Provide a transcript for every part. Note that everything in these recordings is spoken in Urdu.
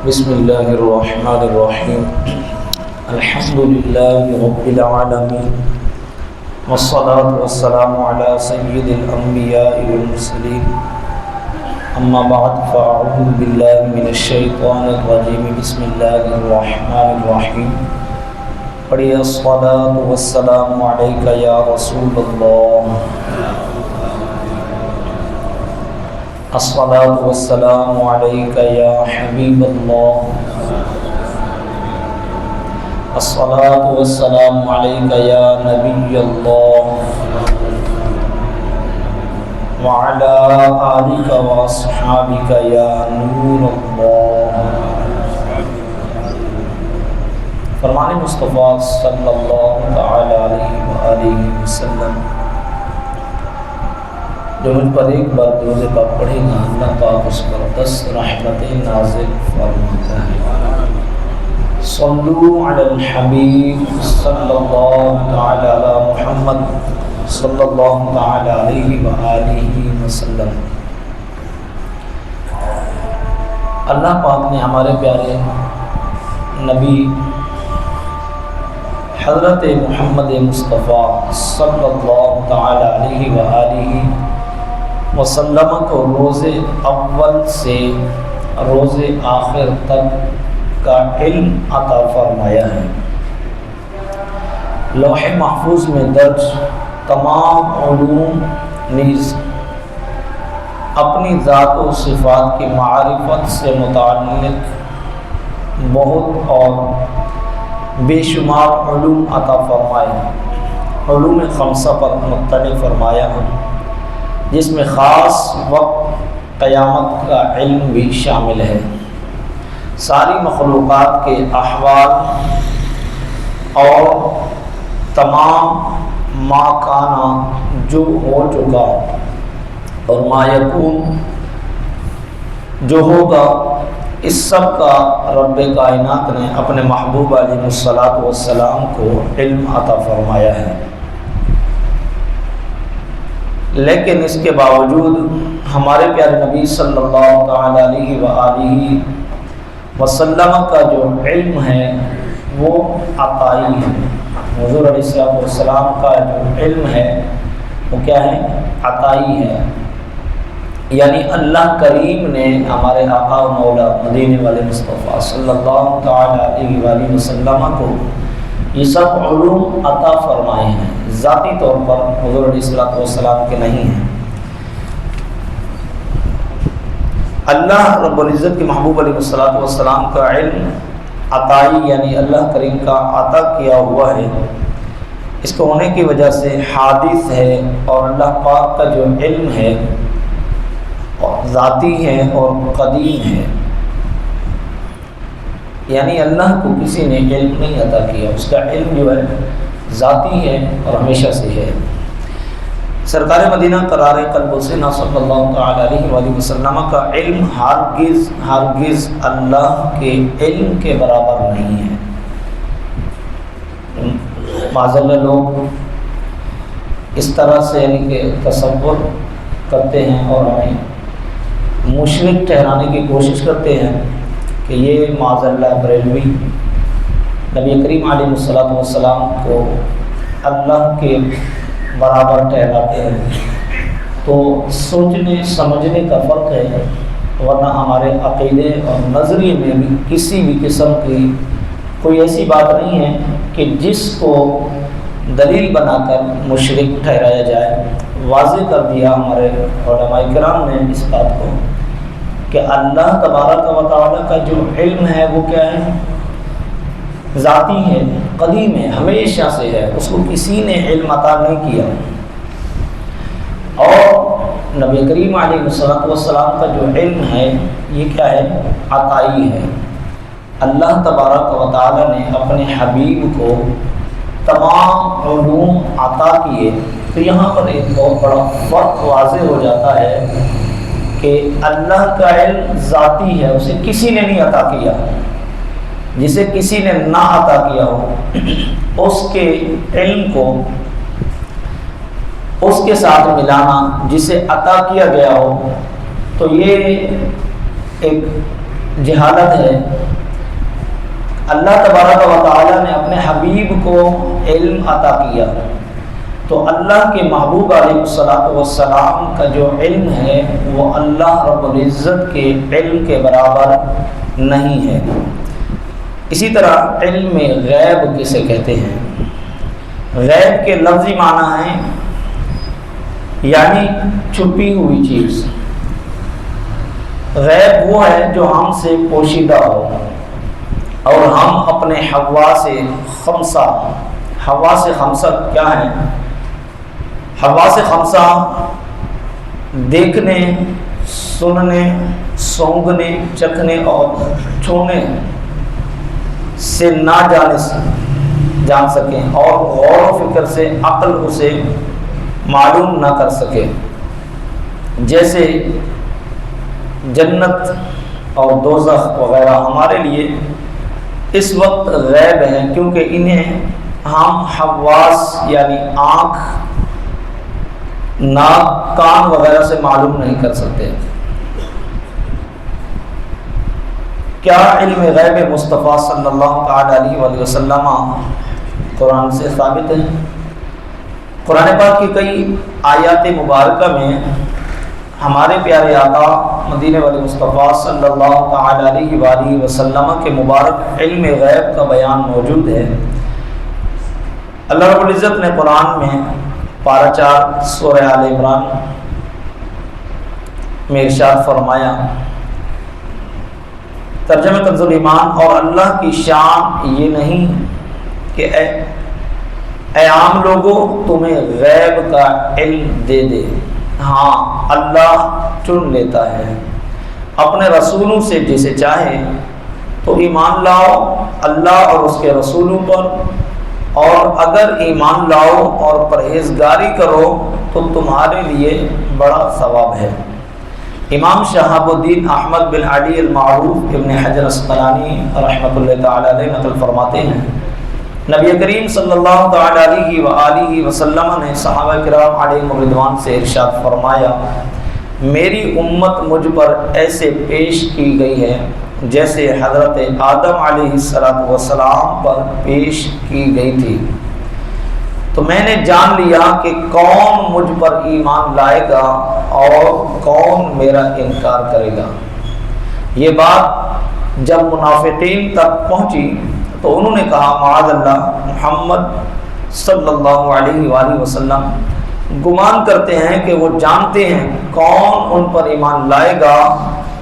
بسم اللہ الرحمن الرحیم الحمد للہ رب العالمین والصلاة والسلام علی سید الانبیاء والمرسلین اما بعد فاعوذ باللہ من الشیطان الرجیم بسم اللہ الرحمن الرحیم پڑھیے الصلاة والسلام علیک یا رسول اللہ الصلاة والسلام علیک یا حبیب اللہ الصلاة والسلام علیک یا نبی اللہ وعلی آلک واصحابک یا نور اللہ۔ فرمان مصطفیٰ صلی اللہ تعالی علیہ وآلہ وسلم، جو مجھ پر ایک بار درود پاک پڑھے گا اللہ پاک اس پر 10 رحمتیں نازل فرماتا ہے۔ صلو علی الحبیب صلی اللہ تعالی علی محمد صلی اللہ تعالی علیہ وآلہ وسلم۔ اللہ پاک نے ہمارے پیارے نبی حضرت محمد مصطفیٰ صلی اللہ تعالی علیہ وآلہ وسلم کو روز اول سے روز آخر تک کا علم عطا فرمایا ہے۔ لوح محفوظ میں درج تمام علوم نیز اپنی ذات و صفات کی معرفت سے متعلق بہت اور بے شمار علوم عطا فرمائے، علوم خمسہ پر مطلع فرمایا ہے، جس میں خاص وقت قیامت کا علم بھی شامل ہے۔ ساری مخلوقات کے احوال اور تمام ما کانا جو ہو چکا اور ما یکون جو ہوگا، اس سب کا رب کائنات نے اپنے محبوب علیہ الصلوۃ والسلام کو علم عطا فرمایا ہے۔ لیکن اس کے باوجود ہمارے پیارے نبی صلی اللہ تعالی علیہ وآلہ وسلم کا جو علم ہے وہ عطائی ہے۔ حضور علیہ السلام کا جو علم ہے وہ کیا ہے؟ عطائی ہے، یعنی اللہ کریم نے ہمارے آقا و مولا مدینے والے مصطفیٰ صلی اللہ تعالی علیہ وآلہ وسلم کو یہ سب علوم عطا فرمائے ہیں، ذاتی طور پر حضور علیہ السلام کے نہیں ہیں۔ اللہ رب العزت کے محبوب علیہ السلام کا علم عطائی یعنی اللہ کریم کا عطا کیا ہوا ہے، اس کو ہونے کی وجہ سے حادث ہے، اور اللہ پاک کا جو علم ہے اور ذاتی ہے اور قدیم ہے، یعنی اللہ کو کسی نے علم نہیں عطا کیا، اس کا علم جو ہے ذاتی ہے اور ہمیشہ سے ہے۔ سرکار مدینہ قرار قلب حسینہ صلی اللہ تعالی علیہ وآلہ وسلم کا علم ہرگز اللہ کے علم کے برابر نہیں ہے۔ معذاللہ لوگ اس طرح سے یعنی کہ تصور کرتے ہیں اور ہمیں مشرک ٹھہرانے کی کوشش کرتے ہیں کہ یہ معذاللہ بریلوی نبی کریم علیہ السلام کو اللہ کے برابر ٹھہراتے ہیں، تو سوچنے سمجھنے کا فرق ہے، ورنہ ہمارے عقیدے اور نظریے میں بھی کسی بھی قسم کی کوئی ایسی بات نہیں ہے کہ جس کو دلیل بنا کر مشرک ٹھہرایا جائے۔ واضح کر دیا ہمارے علماء کرام نے اس بات کو کہ اللہ تبارک و تعالی کا جو علم ہے وہ کیا ہے؟ ذاتی ہے، قدیم ہے، ہمیشہ سے ہے، اس کو کسی نے علم عطا نہیں کیا۔ اور نبی کریم علیہ السلام کا جو علم ہے یہ کیا ہے؟ عطائی ہے۔ اللہ تبارک و تعالی نے اپنے حبیب کو تمام علوم عطا کیے، تو یہاں پر ایک بہت بڑا فرق واضح ہو جاتا ہے کہ اللہ کا علم ذاتی ہے، اسے کسی نے نہیں عطا کیا۔ جسے کسی نے نہ عطا کیا ہو اس کے علم کو اس کے ساتھ ملانا جسے عطا کیا گیا ہو، تو یہ ایک جہالت ہے، اللہ تبارک و تعالیٰ نے اپنے حبیب کو علم عطا کیا، تو اللہ کے محبوب علیہ الصلوۃ والسلام کا جو علم ہے وہ اللہ رب العزت کے علم کے برابر نہیں ہے۔ اسی طرح علم غیب کسے کہتے ہیں؟ غیب کے لفظی معنی ہیں یعنی چھپی ہوئی چیز۔ غیب وہ ہے جو ہم سے پوشیدہ ہو اور ہم اپنے حواس خمسہ کیا ہیں؟ حواس خمسہ دیکھنے، سننے، سونگھنے، چکھنے اور چھونے سے نہ جان سکیں اور غور و فکر سے عقل اسے معلوم نہ کر سکے، جیسے جنت اور دوزخ وغیرہ ہمارے لیے اس وقت غیب ہیں، کیونکہ انہیں ہم حواس یعنی آنکھ، ناک، کان وغیرہ سے معلوم نہیں کر سکتے۔ کیا علم غیب مصطفیٰ صلی اللہ تعالیٰ علیہ وآلہ وسلم قرآن سے ثابت ہے؟ قرآن پاک کی کئی آیات مبارکہ میں ہمارے پیارے آقا مدینے والے مصطفیٰ صلی اللہ تعالیٰ علیہ وآلہ وسلم کے مبارک علم غیب کا بیان موجود ہے۔ اللہ رب العزت نے قرآن میں پارہ 4 سورہ آل عمران میں ارشاد فرمایا، ترجمہ کنز الایمان، اور اللہ کی شان یہ نہیں کہ اے عام لوگوں تمہیں غیب کا علم دے دے، ہاں اللہ چن لیتا ہے اپنے رسولوں سے جسے چاہے، تو ایمان لاؤ اللہ اور اس کے رسولوں پر، اور اگر ایمان لاؤ اور پرہیزگاری کرو تو تمہارے لیے بڑا ثواب ہے۔ امام شہاب الدین احمد بن علی المعروف ابن حجر اسقلانی رحمۃ اللہ تعالی علیہ نقل فرماتے ہیں، نبی کریم صلی اللہ تعالی علیہ وآلہ وسلم نے صحابہ کرام علیہم رضوان سے ارشاد فرمایا، میری امت مجھ پر ایسے پیش کی گئی ہے جیسے حضرت آدم علیہ السلام پر پیش کی گئی تھی، تو میں نے جان لیا کہ کون مجھ پر ایمان لائے گا اور کون میرا انکار کرے گا۔ یہ بات جب منافقین تک پہنچی تو انہوں نے کہا، معاذ اللہ، محمد صلی اللہ علیہ وآلہ وسلم گمان کرتے ہیں کہ وہ جانتے ہیں کون ان پر ایمان لائے گا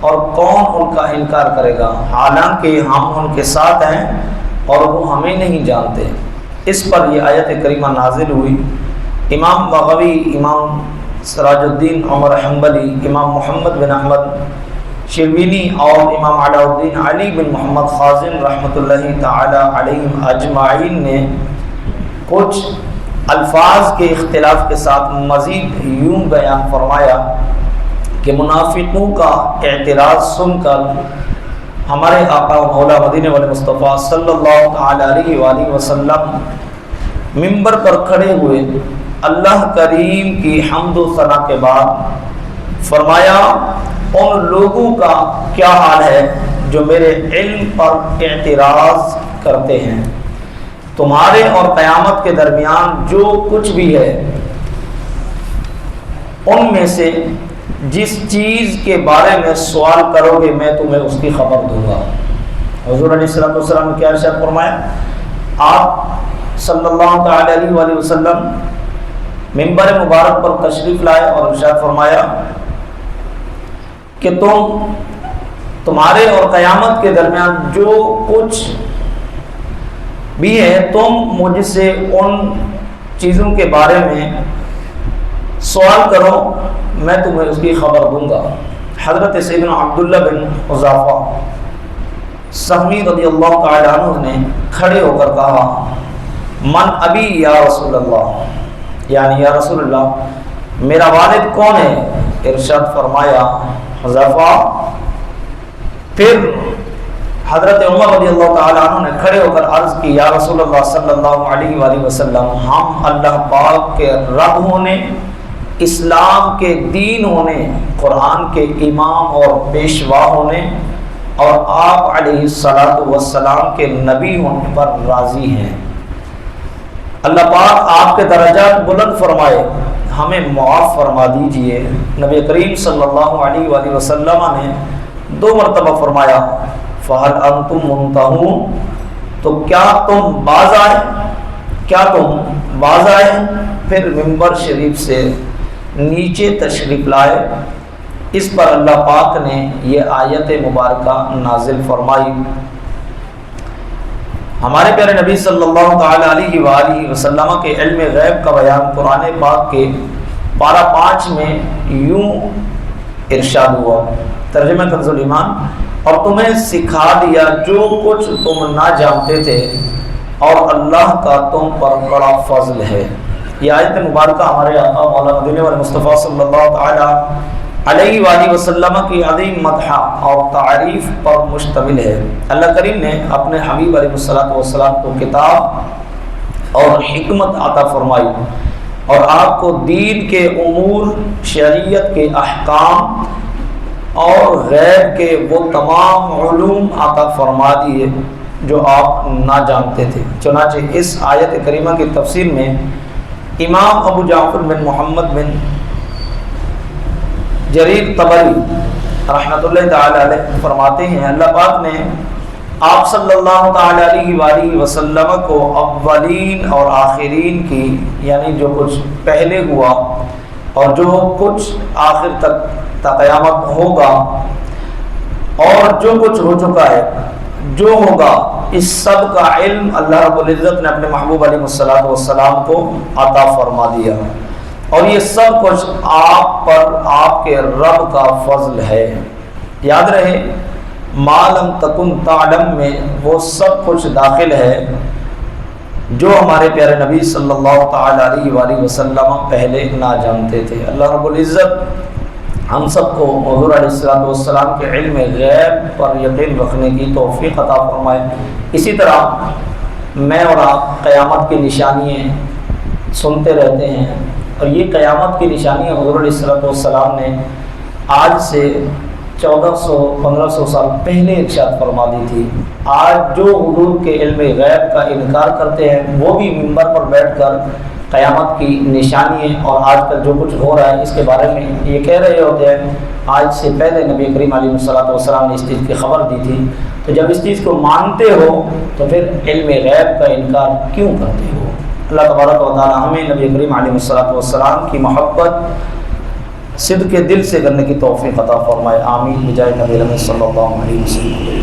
اور کون ان کا انکار کرے گا، حالانکہ ہم ان کے ساتھ ہیں اور وہ ہمیں نہیں جانتے۔ اس پر یہ آیت کریمہ نازل ہوئی۔ امام بغوی، امام سراج الدین عمر حنبلی، امام محمد بن احمد شربینی اور امام علاء الدین علی بن محمد خازن رحمۃ اللہ تعالی علیہم اجمعین نے کچھ الفاظ کے اختلاف کے ساتھ مزید یوں بیان فرمایا کہ منافقوں کا اعتراض سن کر ہمارے آقا و مولا مدینے والے مصطفیٰ صلی اللہ تعالی علیہ وآلہ وسلم ممبر پر کھڑے ہوئے اللہ کریم کی حمد و ثنا کے بعد فرمایا، ان لوگوں کا کیا حال ہے جو میرے علم پر اعتراض کرتے ہیں؟ تمہارے اور قیامت کے درمیان جو کچھ بھی ہے ان میں سے جس چیز کے بارے میں سوال کرو گے میں تمہیں اس کی خبر دوں گا۔ حضور علیہ السلام نے کیا ارشاد فرمایا؟ آپ صلی اللہ تعالی علیہ وآلہ وسلم منبر مبارک پر تشریف لائے اور ارشاد فرمایا کہ تمہارے اور قیامت کے درمیان جو کچھ بھی ہے تم مجھ سے ان چیزوں کے بارے میں سوال کرو میں تمہیں اس کی خبر دوں گا۔ حضرت سیدنا عبداللہ بن حذافہ سہمی رضی اللہ تعالی عنہ نے کھڑے ہو کر کہا، من ابی یا رسول اللہ، یعنی یا رسول اللہ میرا والد کون ہے؟ ارشاد فرمایا حذافہ۔ پھر حضرت عمر رضی اللہ تعالی عنہ نے کھڑے ہو کر عرض کی، یا رسول اللہ صلی اللہ علیہ وآلہ وسلم ہم اللہ پاک کے رب ہونے، اسلام کے دین ہونے، قرآن کے امام اور پیشوا ہونے اور آپ علیہ السلام کے نبی ہونے پر راضی ہیں۔ اللہ پاک آپ کے درجات بلند فرمائے، ہمیں معاف فرما دیجئے۔ نبی کریم صلی اللہ علیہ وآلہ وسلم نے 2 مرتبہ فرمایا فَهَلْ أَنْتُمْ مُنْتَهُونَ، تو کیا تم باز آئے؟ پھر منبر شریف سے نیچے تشریف لائے۔ اس پر اللہ پاک نے یہ آیت مبارکہ نازل فرمائی۔ ہمارے پیارے نبی صلی اللہ تعالی علیہ وآلہ وسلم کے علم غیب کا بیان قرآن پاک کے پارہ 5 میں یوں ارشاد ہوا، ترجمہ کنز الایمان، اور تمہیں سکھا دیا جو کچھ تم نہ جانتے تھے اور اللہ کا تم پر بڑا فضل ہے۔ یہ آیت مبارکہ ہمارے آقا مولانا مدینہ والے مصطفیٰ صلی اللہ تعالی علیہ وآلہ وسلم کی عظیم مدح اور تعریف پر مشتمل ہے۔ اللہ کریم نے اپنے حبیب علیہ السلام کو کتاب اور حکمت عطا فرمائی اور آپ کو دین کے امور، شریعت کے احکام اور غیب کے وہ تمام علوم عطا فرما دیے جو آپ نہ جانتے تھے۔ چنانچہ اس آیت کریمہ کی تفسیر میں امام ابو جعفر بن محمد بن جریر طبری رحمۃ اللہ تعالی علیہ فرماتے ہیں، اللہ پاک نے آپ صلی اللہ تعالی علیہ وآلہ وسلم کو اولین اور آخرین کی، یعنی جو کچھ پہلے ہوا اور جو کچھ آخر تک تا قیامت ہوگا اور جو کچھ ہو چکا ہے، جو ہوگا، اس سب کا علم اللہ رب العزت نے اپنے محبوب علیہ السلام کو عطا فرما دیا، اور یہ سب کچھ آپ پر آپ کے رب کا فضل ہے۔ یاد رہے ما لم تکن تعلم میں وہ سب کچھ داخل ہے جو ہمارے پیارے نبی صلی اللہ تعالی علیہ وآلہ وسلم پہلے نہ جانتے تھے۔ اللہ رب العزت ہم سب کو حضور علیہ السلام کے علم غیب پر یقین رکھنے کی توفیق عطا فرمائے۔ اسی طرح میں اور آپ قیامت کی نشانیاں سنتے رہتے ہیں، اور یہ قیامت کی نشانیاں حضور علیہ السلام نے آج سے 1400-1500 سال پہلے ارشاد فرما دی تھی۔ آج جو حضور کے علم غیب کا انکار کرتے ہیں وہ بھی منبر پر بیٹھ کر قیامت کی نشانیاں اور آج کل جو کچھ ہو رہا ہے اس کے بارے میں یہ کہہ رہے ہوتے ہیں۔ آج سے پہلے نبی کریم علیہ السلام نے اس چیز کی خبر دی تھی، تو جب اس چیز کو مانتے ہو تو پھر علم غیب کا انکار کیوں کرتے ہو؟ اللہ تبارک و تعالی ہمیں نبی کریم علیہ السلام کی محبت صدق کے دل سے کرنے کی توفیق عطا فرمائے، آمین، بجائے نبی صلی اللہ علیہ وسلم۔